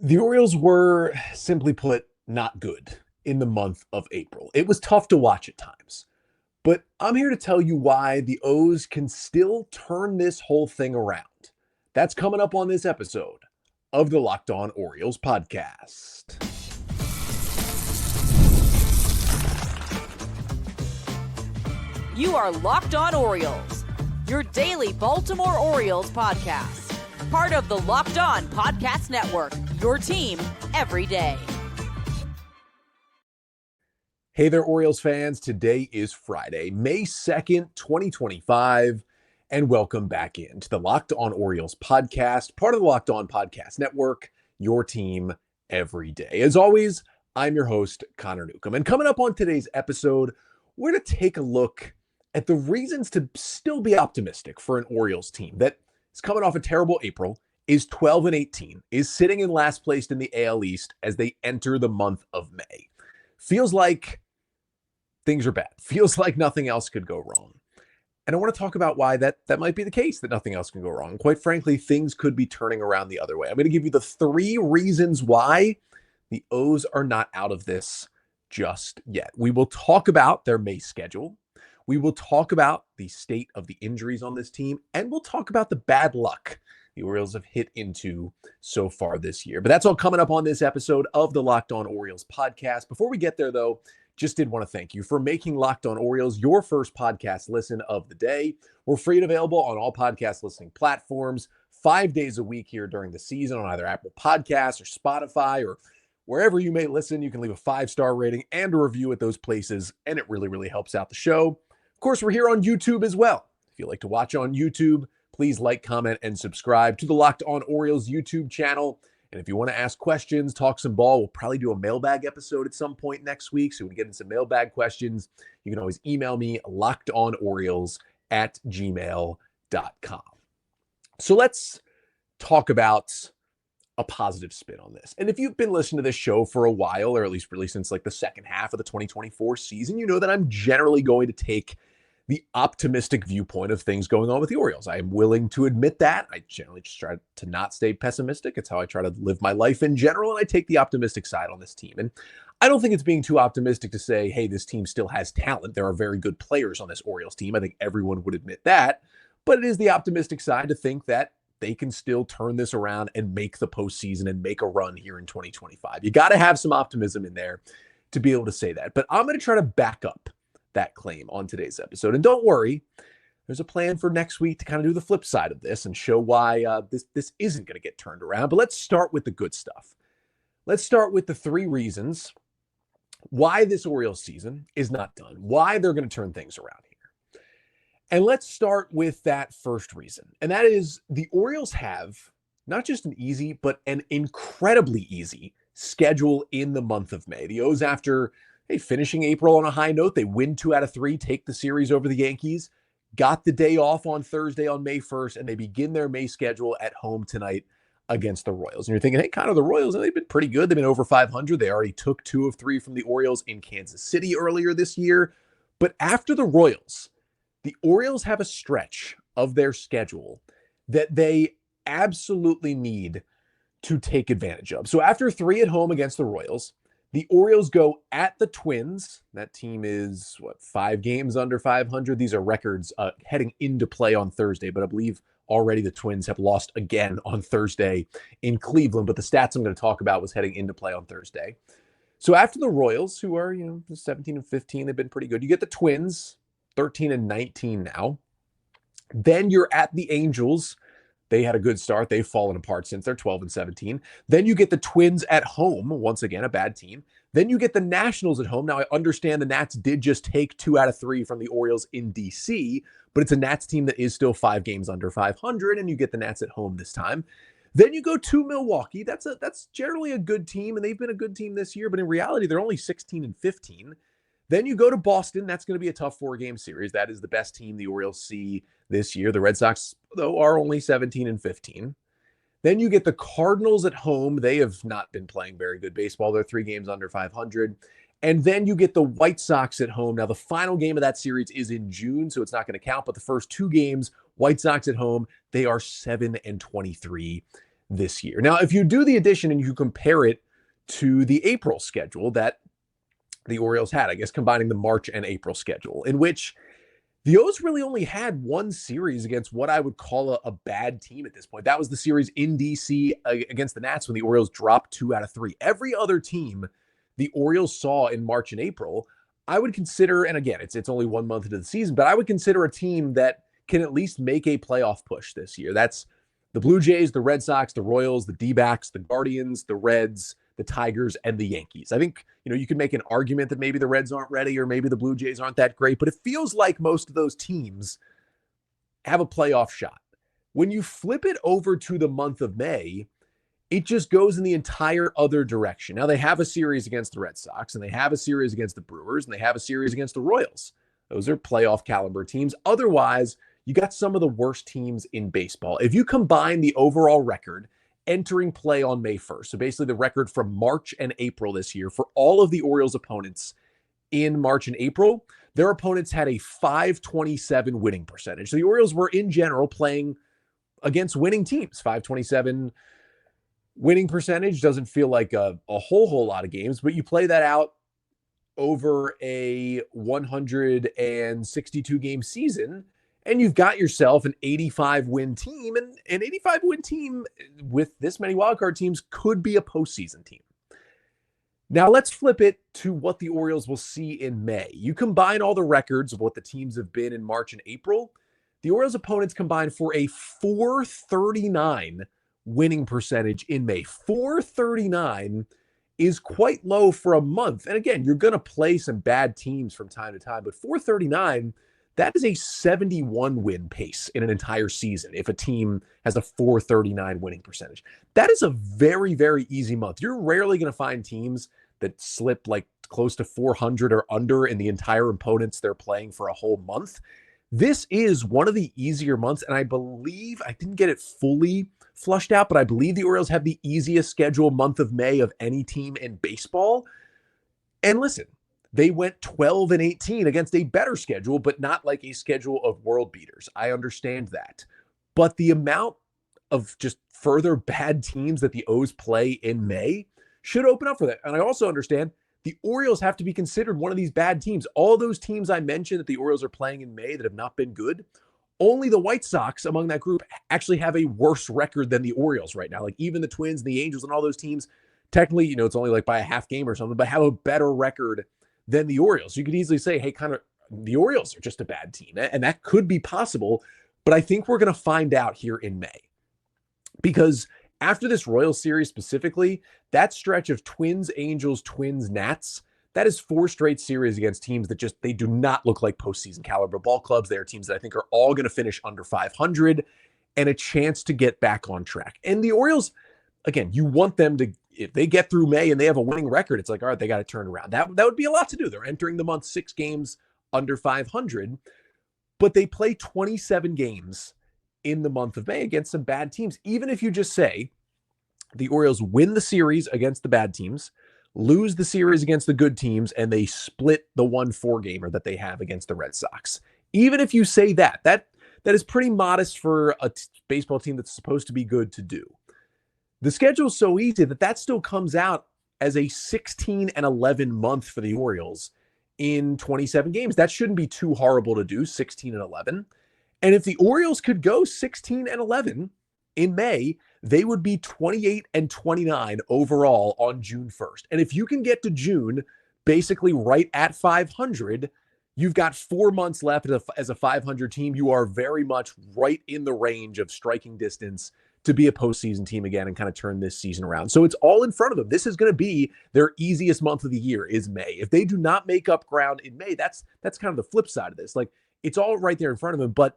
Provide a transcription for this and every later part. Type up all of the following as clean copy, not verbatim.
The Orioles were, simply put, not good in the month of April. It was tough to watch at times. But I'm here to tell you why the O's can still turn this whole thing around. That's coming up on this episode of the Locked On Orioles podcast. You are Locked On Orioles, your daily Baltimore Orioles podcast. Part of the Locked On Podcast Network, your team every day. Hey there, Orioles fans. Today is Friday, May 2nd, 2025, and welcome back into the Locked On Orioles podcast, part of the Locked On Podcast Network, your team every day. As always, I'm your host, Connor Newcomb, and coming up on today's episode, we're going to take a look at the reasons to still be optimistic for an Orioles team that is coming off a terrible April, is 12-18, is sitting in last place in the AL East as they enter the month of May. Feels like things are bad. Feels like nothing else could go wrong. And I want to talk about why that might be the case, that nothing else can go wrong. Quite frankly, things could be turning around the other way. I'm going to give you the 3 reasons why the O's are not out of this just yet. We will talk about their May schedule. We will talk about the state of the injuries on this team, and we'll talk about the bad luck the Orioles have hit into so far this year. But that's all coming up on this episode of the Locked On Orioles podcast. Before we get there, though, just did want to thank you for making Locked On Orioles your first podcast listen of the day. We're free and available on all podcast listening platforms 5 days a week here during the season on either Apple Podcasts or Spotify or wherever you may listen. You can leave a 5-star rating and a review at those places, and it really, really helps out the show. Of course, we're here on YouTube as well. If you like to watch on YouTube, please like, comment, and subscribe to the Locked On Orioles YouTube channel. And if you want to ask questions, talk some ball, we'll probably do a mailbag episode at some point next week. So when we get into some mailbag questions, you can always email me, lockedonorioles@gmail.com. So let's talk about a positive spin on this. And if you've been listening to this show for a while, or at least really since like the second half of the 2024 season, you know that I'm generally going to take the optimistic viewpoint of things going on with the Orioles. I am willing to admit that. I generally just try to not stay pessimistic. It's how I try to live my life in general, and I take the optimistic side on this team. And I don't think it's being too optimistic to say, hey, this team still has talent. There are very good players on this Orioles team. I think everyone would admit that. But it is the optimistic side to think that they can still turn this around and make the postseason and make a run here in 2025. You got to have some optimism in there to be able to say that. But I'm going to try to back up that claim on today's episode. And don't worry, there's a plan for next week to kind of do the flip side of this and show why this isn't going to get turned around. But let's start with the good stuff. Let's start with the 3 reasons why this Orioles season is not done, why they're going to turn things around here. And let's start with that first reason. And that is the Orioles have not just an easy, but an incredibly easy schedule in the month of May. The O's, after finishing April on a high note, they win 2 out of 3, take the series over the Yankees, got the day off on Thursday on May 1st, and they begin their May schedule at home tonight against the Royals. And you're thinking, hey, Connor, the Royals, they've been pretty good. They've been over 500. They already took 2 of 3 from the Orioles in Kansas City earlier this year. But after the Royals, the Orioles have a stretch of their schedule that they absolutely need to take advantage of. So after 3 at home against the Royals, the Orioles go at the Twins. That team is, 5 games under 500? These are records heading into play on Thursday, but I believe already the Twins have lost again on Thursday in Cleveland. But the stats I'm going to talk about was heading into play on Thursday. So after the Royals, who are 17-15, they've been pretty good. You get the Twins, 13-19 now. Then you're at the Angels. They had a good start. They've fallen apart since they're 12-17. Then you get the Twins at home. Once again, a bad team. Then you get the Nationals at home. Now, I understand the Nats did just take 2 out of 3 from the Orioles in D.C., but it's a Nats team that is still 5 games under 500, and you get the Nats at home this time. Then you go to Milwaukee. That's generally a good team, and they've been a good team this year, but in reality, they're only 16-15. Then you go to Boston. That's going to be a tough 4-game series. That is the best team the Orioles see this year. The Red Sox, though, are only 17-15. Then you get the Cardinals at home. They have not been playing very good baseball. They're 3 games under 500. And then you get the White Sox at home. Now, the final game of that series is in June, so it's not going to count. But the first 2 games, White Sox at home, they are 7-23 this year. Now, if you do the addition and you compare it to the April schedule that the Orioles had, I guess combining the March and April schedule, in which the O's really only had one series against what I would call a bad team at this point. That was the series in DC against the Nats when the Orioles dropped 2 out of 3. Every other team the Orioles saw in March and April, I would consider, and again, it's only 1 month into the season, but I would consider a team that can at least make a playoff push this year. That's the Blue Jays, the Red Sox, the Royals, the D-backs, the Guardians, the Reds, the Tigers, and the Yankees. I think, you can make an argument that maybe the Reds aren't ready or maybe the Blue Jays aren't that great, but it feels like most of those teams have a playoff shot. When you flip it over to the month of May, it just goes in the entire other direction. Now, they have a series against the Red Sox, and they have a series against the Brewers, and they have a series against the Royals. Those are playoff caliber teams. Otherwise, you got some of the worst teams in baseball. If you combine the overall record entering play on May 1st, so basically the record from March and April this year for all of the Orioles opponents in March and April, their opponents had a .527 winning percentage. So the Orioles were in general playing against winning teams. .527 winning percentage doesn't feel like a whole lot of games, but you play that out over a 162 game season, and you've got yourself an 85-win team, and an 85-win team with this many wildcard teams could be a postseason team. Now let's flip it to what the Orioles will see in May. You combine all the records of what the teams have been in March and April. The Orioles' opponents combined for a .439 winning percentage in May. .439 is quite low for a month. And again, you're going to play some bad teams from time to time, but .439, that is a 71 win pace in an entire season if a team has a .439 winning percentage. That is a very, very easy month. You're rarely going to find teams that slip like close to 400 or under in the entire opponents they're playing for a whole month. This is one of the easier months, and I believe, I didn't get it fully flushed out, but I believe the Orioles have the easiest schedule month of May of any team in baseball. And listen, they went 12-18 against a better schedule, but not like a schedule of world beaters. I understand that. But the amount of just further bad teams that the O's play in May should open up for that. And I also understand the Orioles have to be considered one of these bad teams. All those teams I mentioned that the Orioles are playing in May that have not been good, only the White Sox among that group actually have a worse record than the Orioles right now. Like even the Twins and the Angels and all those teams, technically, it's only like by a half game or something, but have a better record than the Orioles. You could easily say, hey, the Orioles are just a bad team. And that could be possible. But I think we're going to find out here in May. Because after this Royals series specifically, that stretch of Twins, Angels, Twins, Nats, that is 4 straight series against teams that they do not look like postseason caliber ball clubs. They are teams that I think are all going to finish under 500 and a chance to get back on track. And the Orioles, again, you want them to, if they get through May and they have a winning record, it's like, all right, they got to turn around. That would be a lot to do. They're entering the month 6 games under 500, but they play 27 games in the month of May against some bad teams. Even if you just say the Orioles win the series against the bad teams, lose the series against the good teams, and they split the 1-4 gamer that they have against the Red Sox. Even if you say that is pretty modest for a baseball team that's supposed to be good to do. The schedule is so easy that still comes out as a 16-11 month for the Orioles in 27 games. That shouldn't be too horrible to do, 16-11. And if the Orioles could go 16-11 in May, they would be 28-29 overall on June 1st. And if you can get to June basically right at 500, you've got 4 months left as a 500 team. You are very much right in the range of striking distance to be a postseason team again and kind of turn this season around. So it's all in front of them. This is going to be their easiest month of the year is May. If they do not make up ground in May, that's kind of the flip side of this. Like it's all right there in front of them. But,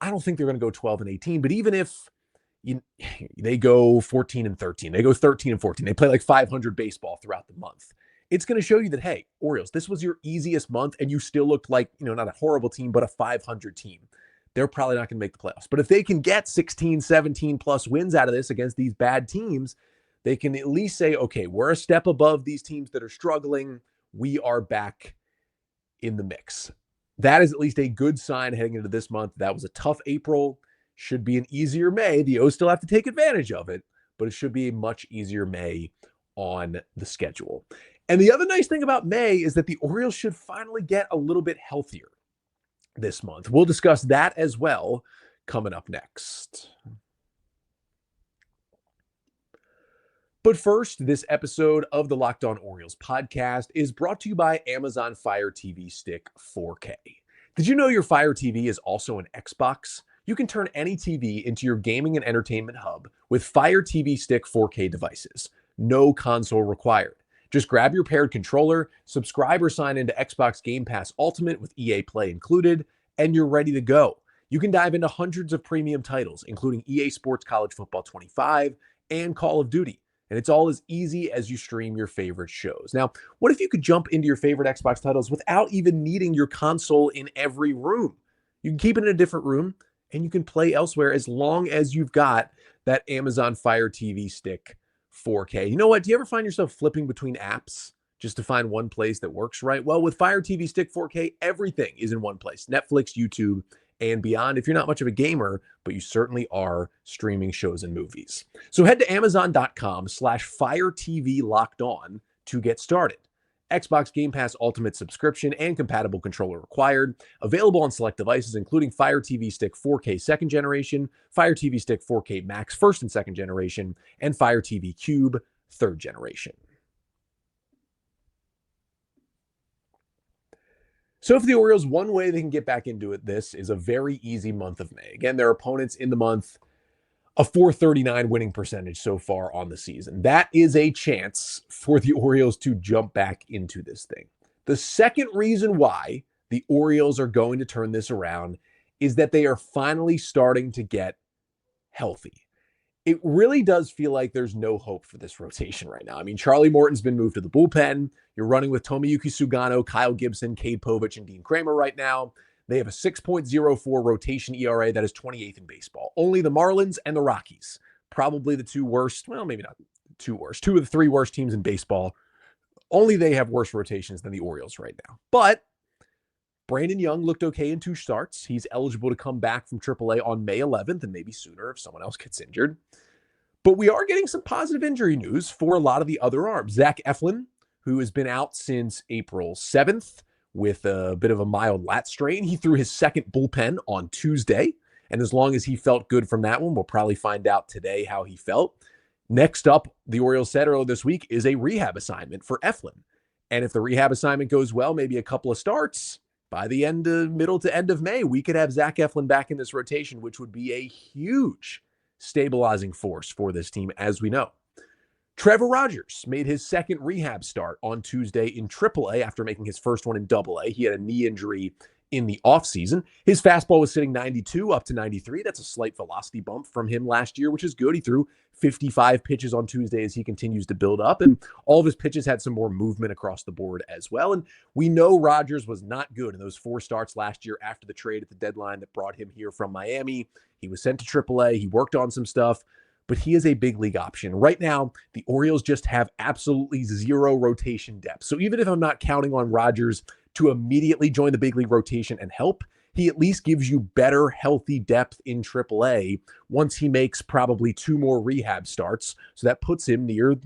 I don't think they're going to go 12-18, but even if they go 14-13, they go 13-14, they play like 500 baseball throughout the month, it's going to show you that, hey, Orioles, this was your easiest month and you still looked like, not a horrible team, but a 500 team. They're probably not going to make the playoffs. But if they can get 16, 17 plus wins out of this against these bad teams, they can at least say, okay, we're a step above these teams that are struggling. We are back in the mix. That is at least a good sign heading into this month. That was a tough April. Should be an easier May. The O's still have to take advantage of it, but it should be a much easier May on the schedule. And the other nice thing about May is that the Orioles should finally get a little bit healthier this month. We'll discuss that as well coming up next. But first, this episode of the Locked On Orioles podcast is brought to you by Amazon Fire TV Stick 4K. Did you know your Fire TV is also an Xbox? You can turn any TV into your gaming and entertainment hub with Fire TV Stick 4K devices. No console required. Just grab your paired controller, subscribe or sign into Xbox Game Pass Ultimate with EA Play included, and you're ready to go. You can dive into hundreds of premium titles, including EA Sports College Football 25 and Call of Duty. And it's all as easy as you stream your favorite shows. Now, what if you could jump into your favorite Xbox titles without even needing your console in every room? You can keep it in a different room and you can play elsewhere as long as you've got that Amazon Fire TV Stick 4K. You know what? Do you ever find yourself flipping between apps just to find one place that works right? Well, with Fire TV Stick 4K, everything is in one place. Netflix, YouTube, and beyond if you're not much of a gamer, but you certainly are streaming shows and movies. So head to amazon.com/FireTVLockedOn to get started. Xbox Game Pass Ultimate subscription and compatible controller required. Available on select devices, including Fire TV Stick 4K second generation, Fire TV Stick 4K Max first and second generation, and Fire TV Cube third generation. So for the Orioles, one way they can get back into it, this is a very easy month of May. Again, their opponents in the month, a .439 winning percentage so far on the season. That is a chance for the Orioles to jump back into this thing. The second reason why the Orioles are going to turn this around is that they are finally starting to get healthy. It really does feel like there's no hope for this rotation right now. I mean, Charlie Morton's been moved to the bullpen. You're running with Tomoyuki Sugano, Kyle Gibson, Cade Povich, and Dean Kramer right now. They have a 6.04 rotation ERA that is 28th in baseball. Only the Marlins and the Rockies, probably the two worst, well, maybe not two worst, two of the three worst teams in baseball. Only they have worse rotations than the Orioles right now. But Brandon Young looked okay in 2 starts. He's eligible to come back from AAA on May 11th and maybe sooner if someone else gets injured. But we are getting some positive injury news for a lot of the other arms. Zach Eflin, who has been out since April 7th with a bit of a mild lat strain. He threw his second bullpen on Tuesday. And as long as he felt good from that one, we'll probably find out today how he felt. Next up, the Orioles said earlier this week, is a rehab assignment for Eflin. And if the rehab assignment goes well, maybe a couple of starts, by the middle to end of May, we could have Zach Eflin back in this rotation, which would be a huge stabilizing force for this team, as we know. Trevor Rogers made his second rehab start on Tuesday in AAA after making his first one in AA. He had a knee injury in the offseason. His fastball was sitting 92 up to 93. That's a slight velocity bump from him last year, which is good. He threw 55 pitches on Tuesday as he continues to build up, and all of his pitches had some more movement across the board as well. And we know Rogers was not good in those 4 starts last year after the trade at the deadline that brought him here from Miami. He was sent to AAA. He worked on some stuff, but he is a big league option. Right now, the Orioles just have absolutely zero rotation depth. So even if I'm not counting on Rogers to immediately join the big league rotation and help, he at least gives you better, healthy depth in AAA once he makes probably 2 more rehab starts. So that puts him near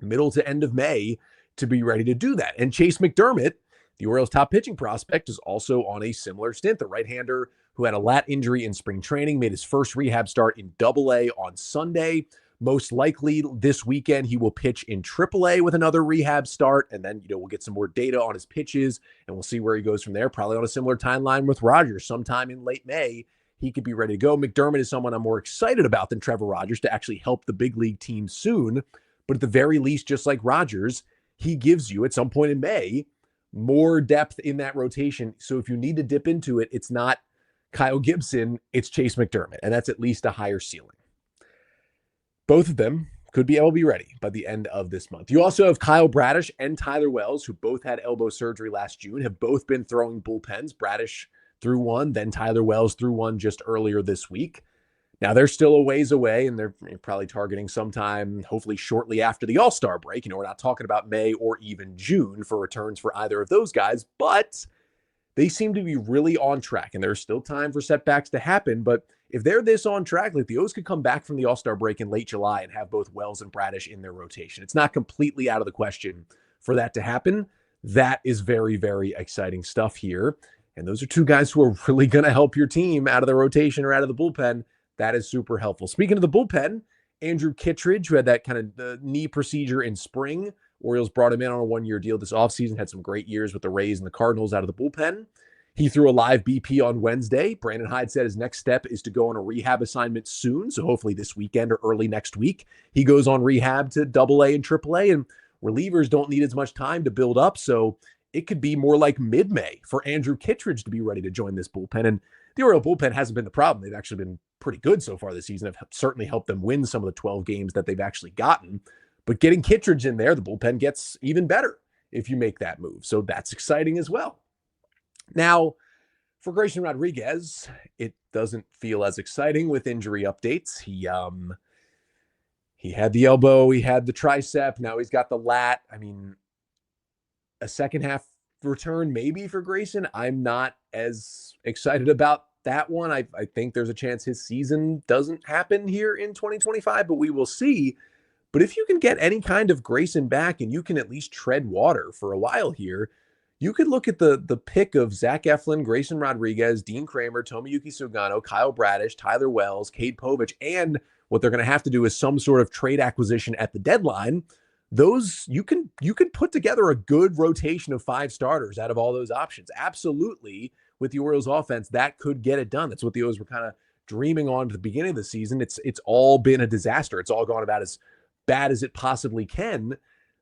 middle to end of May to be ready to do that. And Chase McDermott, the Orioles' top pitching prospect, is also on a similar stint. The right-hander who had a lat injury in spring training made his first rehab start in AA on Sunday. Most likely this weekend, he will pitch in AAA with another rehab start. And then, we'll get some more data on his pitches and we'll see where he goes from there. Probably on a similar timeline with Rogers. Sometime in late May, he could be ready to go. McDermott is someone I'm more excited about than Trevor Rogers to actually help the big league team soon. But at the very least, just like Rogers, he gives you at some point in May more depth in that rotation. So if you need to dip into it, it's not Kyle Gibson, it's Chase McDermott. And that's at least a higher ceiling. Both of them could be able to be ready by the end of this month. You also have Kyle Bradish and Tyler Wells, who both had elbow surgery last June, have both been throwing bullpens. Bradish threw one, then Tyler Wells threw one just earlier this week. Now, they're still a ways away, and they're probably targeting sometime, hopefully shortly after the All-Star break. We're not talking about May or even June for returns for either of those guys, but they seem to be really on track, and there's still time for setbacks to happen, but if they're this on track, like the O's could come back from the All-Star break in late July and have both Wells and Bradish in their rotation. It's not completely out of the question for that to happen. That is very, very exciting stuff here. And those are two guys who are really going to help your team out of the rotation or out of the bullpen. That is super helpful. Speaking of the bullpen, Andrew Kittredge, who had that kind of knee procedure in spring, Orioles brought him in on a one-year deal this offseason, had some great years with the Rays and the Cardinals out of the bullpen. He threw a live BP on Wednesday. Brandon Hyde said his next step is to go on a rehab assignment soon, so hopefully this weekend or early next week. He goes on rehab to AA and AAA, and relievers don't need as much time to build up, so it could be more like mid-May for Andrew Kittredge to be ready to join this bullpen. And the Oriole bullpen hasn't been the problem. They've actually been pretty good so far this season. Have certainly helped them win some of the 12 games that they've actually gotten. But getting Kittredge in there, the bullpen gets even better if you make that move. So that's exciting as well. Now, for Grayson Rodriguez, it doesn't feel as exciting with injury updates. He had the elbow, he had the tricep, now he's got the lat. I mean, a second half return maybe for Grayson. I'm not as excited about that one. I think there's a chance his season doesn't happen here in 2025, but we will see. But if you can get any kind of Grayson back and you can at least tread water for a while here, you could look at the pick of Zach Eflin, Grayson Rodriguez, Dean Kramer, Tomoyuki Sugano, Kyle Bradish, Tyler Wells, Cade Povich, and what they're going to have to do is some sort of trade acquisition at the deadline. Those you can put together a good rotation of 5 starters out of all those options. Absolutely, with the Orioles offense, that could get it done. That's what the O's were kind of dreaming on at the beginning of the season. It's all been a disaster. It's all gone about as bad as it possibly can,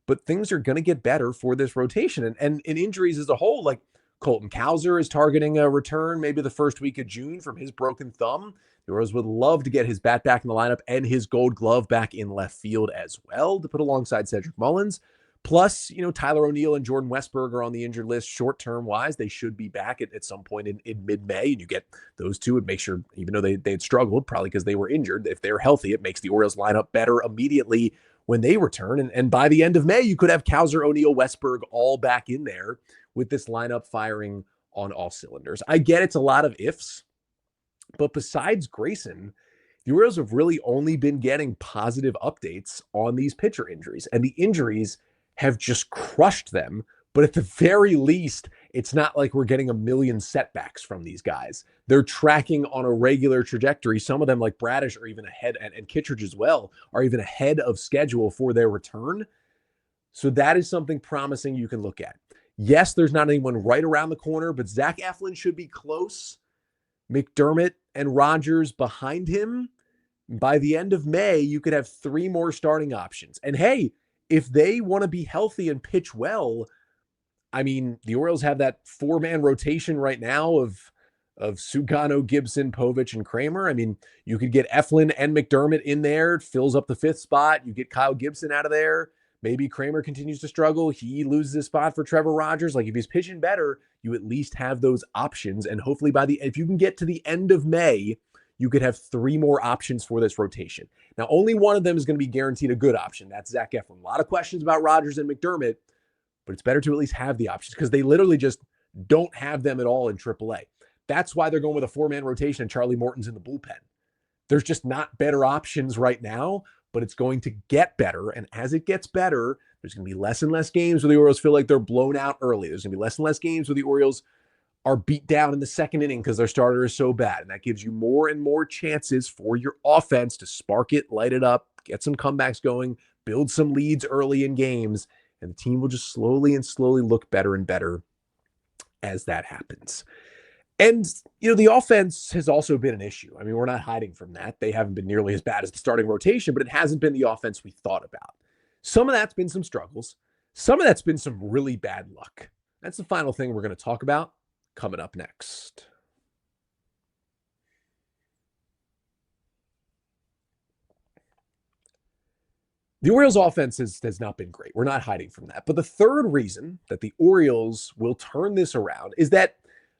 but things are going to get better for this rotation. And in injuries as a whole, like Colton Cowser is targeting a return maybe the first week of June from his broken thumb. The Orioles would love to get his bat back in the lineup and his Gold Glove back in left field as well to put alongside Cedric Mullins. Plus, Tyler O'Neill and Jordan Westberg are on the injured list short-term wise. They should be back at some point in mid-May, and you get those two and make sure, even though they had struggled, probably because they were injured, if they're healthy, it makes the Orioles lineup better immediately when they return. And by the end of May, you could have Cowser, O'Neill, Westberg all back in there with this lineup firing on all cylinders. I get it's a lot of ifs, but besides Grayson, the Orioles have really only been getting positive updates on these pitcher injuries, and the injuries have just crushed them. But at the very least, it's not like we're getting a million setbacks from these guys. They're tracking on a regular trajectory. Some of them, like Bradish, are even ahead, and Kittredge as well, are even ahead of schedule for their return. So that is something promising you can look at. Yes, there's not anyone right around the corner, but Zach Eflin should be close. McDermott and Rogers behind him. By the end of May, you could have 3 more starting options. And hey, if they want to be healthy and pitch well, I mean, the Orioles have that 4-man rotation right now of Sugano, Gibson, Povich, and Kramer. I mean, you could get Eflin and McDermott in there. It fills up the 5th spot. You get Kyle Gibson out of there. Maybe Kramer continues to struggle. He loses his spot for Trevor Rogers. Like, if he's pitching better, you at least have those options. And hopefully if you can get to the end of May, you could have 3 more options for this rotation. Now, only one of them is going to be guaranteed a good option. That's Zach Eflin. A lot of questions about Rogers and McDermott, but it's better to at least have the options because they literally just don't have them at all in AAA. That's why they're going with a 4-man rotation and Charlie Morton's in the bullpen. There's just not better options right now, but it's going to get better. And as it gets better, there's going to be less and less games where the Orioles feel like they're blown out early. There's going to be less and less games where the Orioles are beat down in the second inning because their starter is so bad. And that gives you more and more chances for your offense to spark it, light it up, get some comebacks going, build some leads early in games, and the team will just slowly look better and better as that happens. And, the offense has also been an issue. I mean, we're not hiding from that. They haven't been nearly as bad as the starting rotation, but it hasn't been the offense we thought about. Some of that's been some struggles. Some of that's been some really bad luck. That's the final thing we're going to talk about coming up next. The Orioles offense has not been great. We're not hiding from that. But the third reason that the Orioles will turn this around is that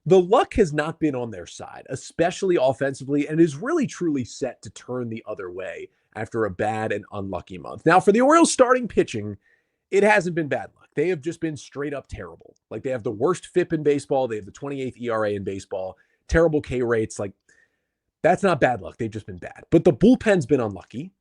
the luck has not been on their side, especially offensively, and is really truly set to turn the other way after a bad and unlucky month. Now, for the Orioles starting pitching, it hasn't been bad luck. They have just been straight up terrible. Like, they have the worst FIP in baseball. They have the 28th ERA in baseball, terrible K rates. Like, That's not bad luck. They've just been bad. But the bullpen's been unlucky.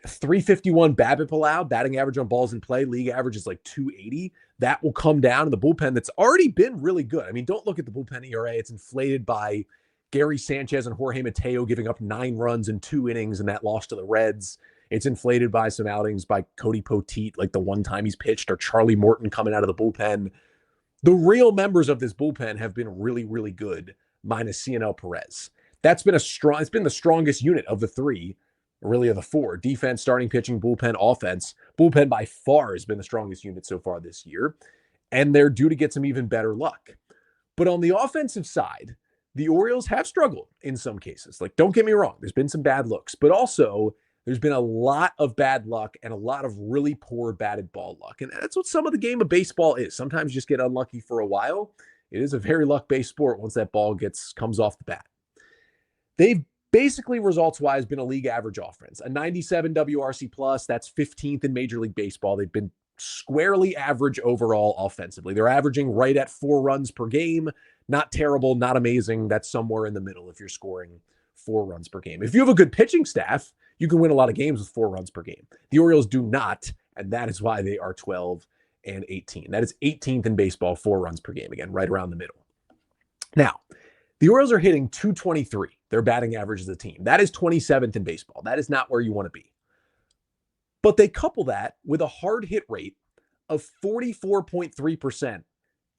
351 BABIP allowed, batting average on balls in play. League average is like 280. That will come down in the bullpen that's already been really good. I mean, don't look at the bullpen ERA. It's inflated by Gary Sanchez and Jorge Mateo giving up 9 runs in 2 innings and that loss to the Reds. It's inflated by some outings by Cody Poteet, like the one time he's pitched, or Charlie Morton coming out of the bullpen. The real members of this bullpen have been really, really good, minus CNL Perez. It's been the strongest unit of the 3, really of the 4. Defense, starting pitching, bullpen, offense. Bullpen by far has been the strongest unit so far this year, and they're due to get some even better luck. But on the offensive side, the Orioles have struggled in some cases. Like, don't get me wrong, there's been some bad looks, but also there's been a lot of bad luck and a lot of really poor batted ball luck. And that's what some of the game of baseball is. Sometimes you just get unlucky for a while. It is a very luck-based sport once that ball comes off the bat. They've basically, results-wise, been a league average offense. A 97 WRC+, that's 15th in Major League Baseball. They've been squarely average overall offensively. They're averaging right at 4 runs per game. Not terrible, not amazing. That's somewhere in the middle if you're scoring 4 runs per game. If you have a good pitching staff, you can win a lot of games with 4 runs per game. The Orioles do not, and that is why they are 12 and 18. That is 18th in baseball, 4 runs per game. Again, right around the middle. Now, the Orioles are hitting .223, their batting average as a team. That is 27th in baseball. That is not where you want to be. But they couple that with a hard hit rate of 44.3%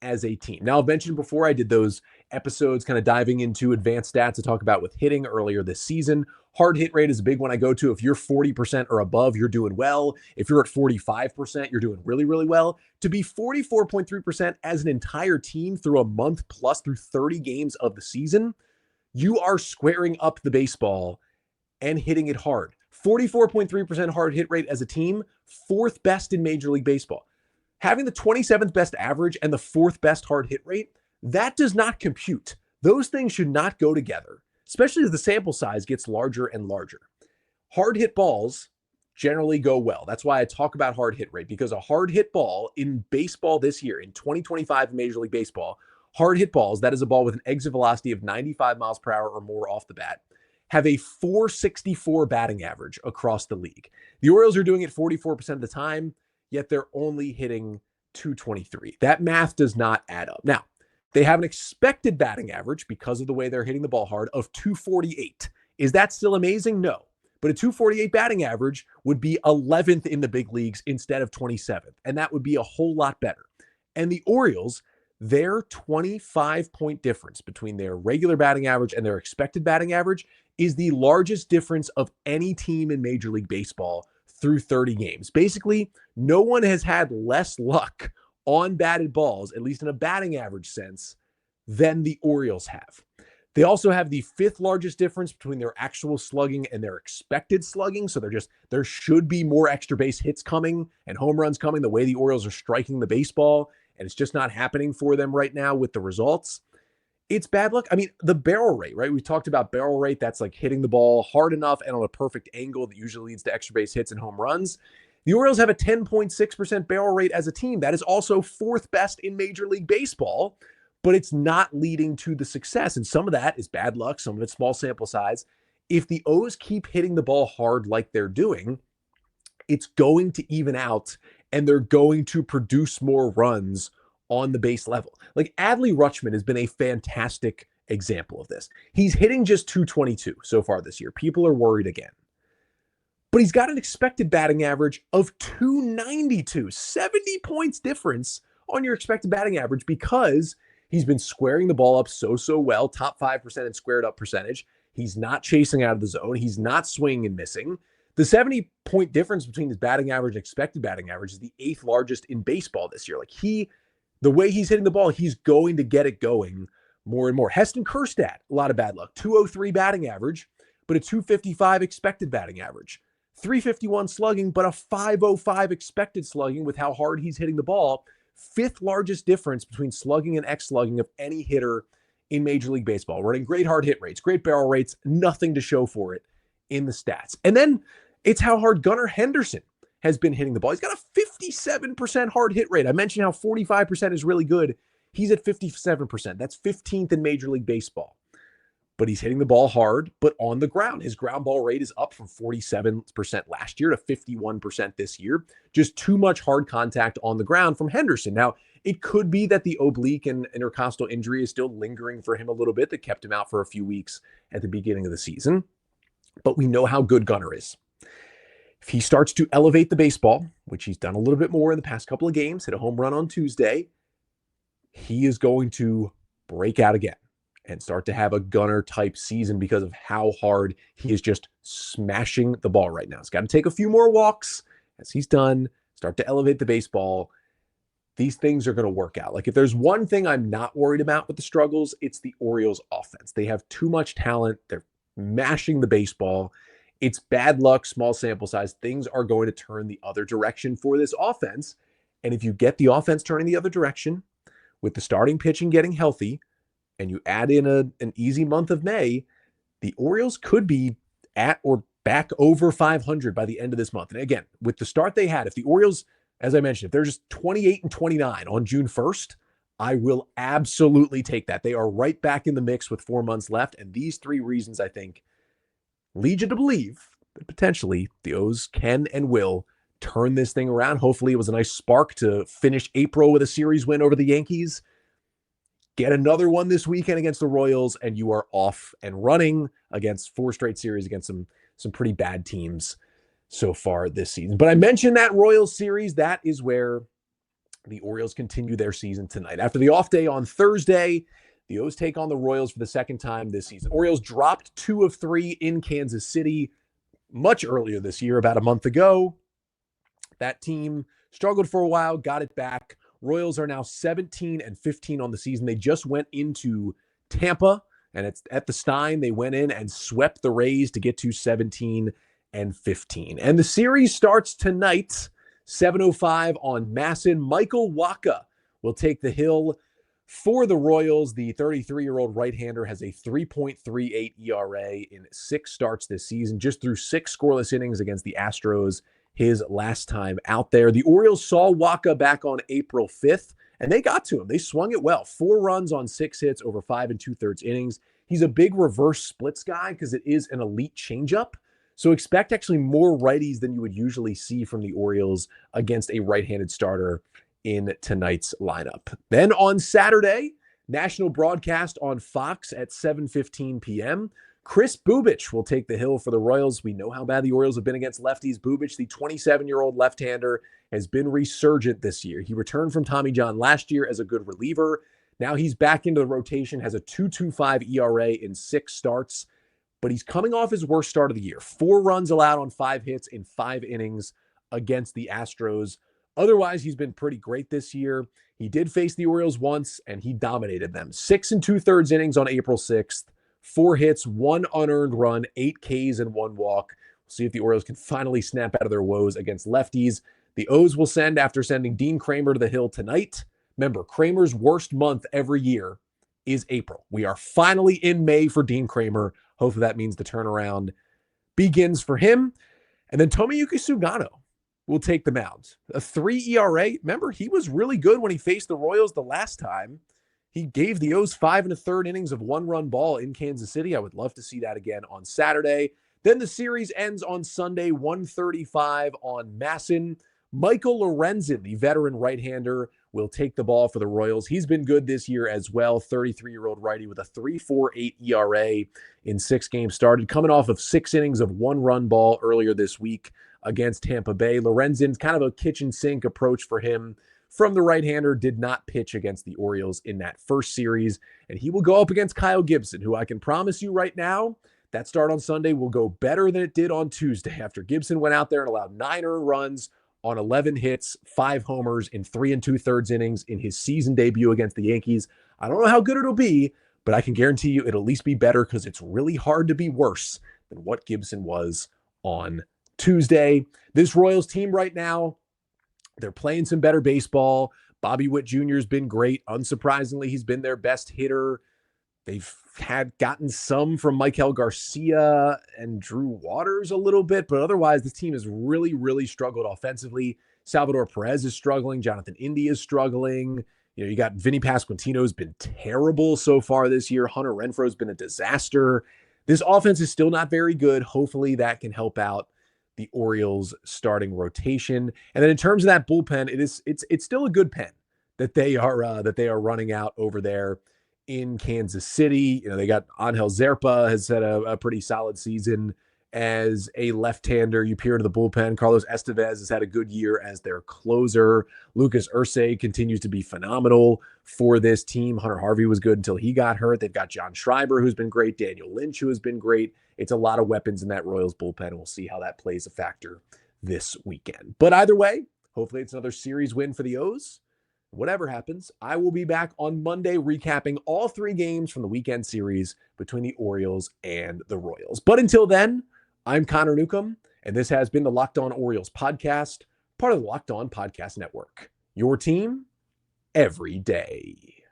as a team. Now, I've mentioned before, I did those episodes kind of diving into advanced stats to talk about with hitting earlier this season. Hard hit rate is a big one I go to. If you're 40% or above, you're doing well. If you're at 45%, you're doing really, really well. To be 44.3% as an entire team through a month plus through 30 games of the season, you are squaring up the baseball and hitting it hard. 44.3% hard hit rate as a team, 4th best in Major League Baseball. Having the 27th best average and the 4th best hard hit rate, that does not compute. Those things should not go together, especially as the sample size gets larger and larger. Hard hit balls generally go well. That's why I talk about hard hit rate, because a hard hit ball in baseball this year, in 2025 in Major League Baseball, hard hit balls, that is a ball with an exit velocity of 95 miles per hour or more off the bat, have a .464 batting average across the league. The Orioles are doing it 44% of the time, yet they're only hitting .223. That math does not add up. Now, they have an expected batting average, because of the way they're hitting the ball hard, of .248. Is that still amazing? No. But a .248 batting average would be 11th in the big leagues instead of 27th, and that would be a whole lot better. And the Orioles, their 25-point difference between their regular batting average and their expected batting average is the largest difference of any team in Major League Baseball through 30 games. Basically, no one has had less luck on batted balls, at least in a batting average sense, than the Orioles have. They also have the 5th largest difference between their actual slugging and their expected slugging. So there should be more extra base hits coming and home runs coming the way the Orioles are striking the baseball. And it's just not happening for them right now with the results. It's bad luck. I mean, the barrel rate, right? We talked about barrel rate. That's like hitting the ball hard enough and on a perfect angle that usually leads to extra base hits and home runs. The Orioles have a 10.6% barrel rate as a team. That is also 4th best in Major League Baseball, but it's not leading to the success. And some of that is bad luck. Some of it's small sample size. If the O's keep hitting the ball hard like they're doing, it's going to even out and they're going to produce more runs on the base level. Like Adley Rutschman has been a fantastic example of this. He's hitting just .222 so far this year. People are worried again. But he's got an expected batting average of .292, 70 points difference on your expected batting average, because he's been squaring the ball up so well, top 5% in squared up percentage. He's not chasing out of the zone. He's not swinging and missing. The 70-point difference between his batting average and expected batting average is the 8th largest in baseball this year. Like the way he's hitting the ball, he's going to get it going more and more. Heston Kjerstad, a lot of bad luck. .203 batting average, but a .255 expected batting average. .351 slugging, but a .505 expected slugging with how hard he's hitting the ball. 5th largest difference between slugging and slugging of any hitter in Major League Baseball. Running great hard hit rates, great barrel rates, nothing to show for it in the stats. And then it's how hard Gunnar Henderson has been hitting the ball. He's got a 57% hard hit rate. I mentioned how 45% is really good. He's at 57%. That's 15th in Major League Baseball. but he's hitting the ball hard, but on the ground. His ground ball rate is up from 47% last year to 51% this year. Just too much hard contact on the ground from Henderson. Now, it could be that the oblique and intercostal injury is still lingering for him a little bit that kept him out for a few weeks at the beginning of the season, but we know how good Gunnar is. If he starts to elevate the baseball, which he's done a little bit more in the past couple of games, hit a home run on Tuesday, he is going to break out again and start to have a Gunnar type season because of how hard he is just smashing the ball right now. He's got to take a few more walks as he's done, start to elevate the baseball. These things are going to work out. Like if there's one thing I'm not worried about with the struggles, it's the Orioles offense. They have too much talent. They're mashing the baseball. It's bad luck, small sample size. Things are going to turn the other direction for this offense. And if you get the offense turning the other direction with the starting pitching getting healthy, and you add in an easy month of May, the Orioles could be at or back over 500 by the end of this month. And again, with the start they had, if the Orioles, as I mentioned, if they're just 28-29 on June 1st, I will absolutely take that. They are right back in the mix with 4 months left. And these 3 reasons, I think, lead you to believe that potentially the O's can and will turn this thing around. Hopefully it was a nice spark to finish April with a series win over the Yankees. Get another one this weekend against the Royals, and you are off and running against 4 straight series against some pretty bad teams so far this season. But I mentioned that Royals series. That is where the Orioles continue their season tonight. After the off day on Thursday, the O's take on the Royals for the second time this season. Orioles dropped 2 of 3 in Kansas City much earlier this year, about a month ago. That team struggled for a while, got it back. Royals are now 17-15 on the season. They just went into Tampa, and it's at the Stein. They went in and swept the Rays to get to 17-15. And the series starts tonight, 7:05 on MASN. Michael Wacha will take the hill for the Royals. The 33-year-old right-hander has a 3.38 ERA in 6 starts this season, just through 6 scoreless innings against the Astros his last time out there. The Orioles saw Wacha back on April 5th, and they got to him. They swung it well. 4 runs on 6 hits over 5 2/3 innings. He's a big reverse splits guy because it is an elite changeup. So expect actually more righties than you would usually see from the Orioles against a right-handed starter in tonight's lineup. Then on Saturday, national broadcast on Fox at 7:15 p.m., Kris Bubic will take the hill for the Royals. We know how bad the Orioles have been against lefties. Bubic, the 27-year-old left-hander, has been resurgent this year. He returned from Tommy John last year as a good reliever. Now he's back into the rotation, has a 2.25 ERA in 6 starts, but he's coming off his worst start of the year. 4 runs allowed on 5 hits in 5 innings against the Astros. Otherwise, he's been pretty great this year. He did face the Orioles once, and he dominated them. 6 2/3 innings on April 6th. 4 hits, 1 unearned run, 8 Ks, and 1 walk. We'll see if the Orioles can finally snap out of their woes against lefties. The O's will send after sending Dean Kramer to the hill tonight. Remember, Kramer's worst month every year is April. We are finally in May for Dean Kramer. Hopefully that means the turnaround begins for him. And then Tomoyuki Sugano will take the mound. A 3 ERA. Remember, he was really good when he faced the Royals the last time. He gave the O's 5 1/3 innings of 1-run ball in Kansas City. I would love to see that again on Saturday. Then the series ends on Sunday, 1:35 on MASN. Michael Lorenzen, the veteran right-hander, will take the ball for the Royals. He's been good this year as well. 33-year-old righty with a 3.48 ERA in 6 games started, coming off of 6 innings of 1-run ball earlier this week against Tampa Bay. Lorenzen's kind of a kitchen sink approach for him from the right-hander, did not pitch against the Orioles in that first series, and he will go up against Kyle Gibson, who I can promise you right now, that start on Sunday will go better than it did on Tuesday after Gibson went out there and allowed 9 earned runs on 11 hits, 5 homers in 3 2/3 innings in his season debut against the Yankees. I don't know how good it'll be, but I can guarantee you it'll at least be better because it's really hard to be worse than what Gibson was on Tuesday. This Royals team right now, they're playing some better baseball. Bobby Witt Jr. has been great. Unsurprisingly, he's been their best hitter. They've gotten some from Michael Garcia and Drew Waters a little bit, but otherwise this team has really, really struggled offensively. Salvador Perez is struggling. Jonathan India is struggling. You got Vinny Pasquantino's been terrible so far this year. Hunter Renfroe's been a disaster. This offense is still not very good. Hopefully that can help out the Orioles starting rotation. And then in terms of that bullpen, it's still a good pen that they are running out over there in Kansas City. They got Angel Zerpa has had a pretty solid season as a left-hander. You peer into the bullpen. Carlos Estevez has had a good year as their closer. Lucas Ursay continues to be phenomenal for this team. Hunter Harvey was good until he got hurt. They've got John Schreiber, who's been great. Daniel Lynch, who has been great. It's a lot of weapons in that Royals bullpen, and we'll see how that plays a factor this weekend. But either way, hopefully it's another series win for the O's. Whatever happens, I will be back on Monday recapping all 3 games from the weekend series between the Orioles and the Royals. But until then, I'm Connor Newcomb, and this has been the Locked On Orioles podcast, part of the Locked On Podcast Network. Your team every day.